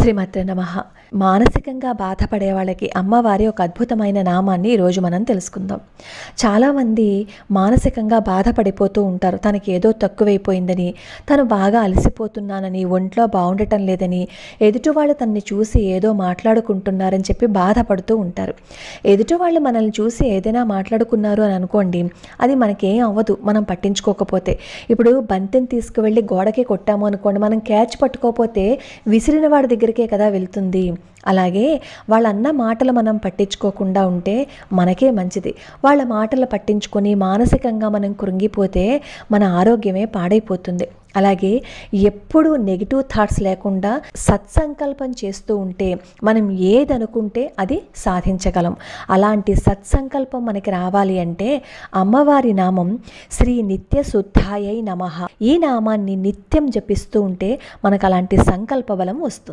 శ్రీమాత్రే నమః. మానసికంగా బాధపడే వాళ్ళకి అమ్మవారి ఒక అద్భుతమైన నామాన్ని ఈరోజు మనం తెలుసుకుందాం. చాలామంది మానసికంగా బాధపడిపోతూ ఉంటారు. తనకి ఏదో తక్కువైపోయిందని, తను బాగా అలసిపోతున్నానని, ఒంట్లో బాగుండటం లేదని, ఎదుటి వాళ్ళు తనని చూసి ఏదో మాట్లాడుకుంటున్నారని చెప్పి బాధపడుతూ ఉంటారు. ఎదుటి వాళ్ళు మనల్ని చూసి ఏదైనా మాట్లాడుకున్నారు అని అనుకోండి, అది మనకేం అవ్వదు మనం పట్టించుకోకపోతే. ఇప్పుడు బంతిని తీసుకువెళ్ళి గోడకి కొట్టాము అనుకోండి, మనం క్యాచ్ పట్టుకోకపోతే విసిరిన వాడి దగ్గరికే కదా వెళ్తుంది. అలాగే వాళ్ళన్న మాటలు మనం పట్టించుకోకుండా ఉంటే మనకే మంచిది. వాళ్ళ మాటలు పట్టించుకొని మానసికంగా మనం కృంగిపోతే మన ఆరోగ్యమే పాడైపోతుంది. అలాగే ఎప్పుడూ నెగిటివ్ థాట్స్ లేకుండా సత్సంకల్పం చేస్తూ ఉంటే మనం ఏదనుకుంటే అది సాధించగలం. అలాంటి సత్సంకల్పం మనకి రావాలి అంటే అమ్మవారి నామం శ్రీ నిత్య శుద్ధాయై నమః. ఈ నామాన్ని నిత్యం జపిస్తూ ఉంటే మనకు అలాంటి సంకల్ప బలం వస్తుంది.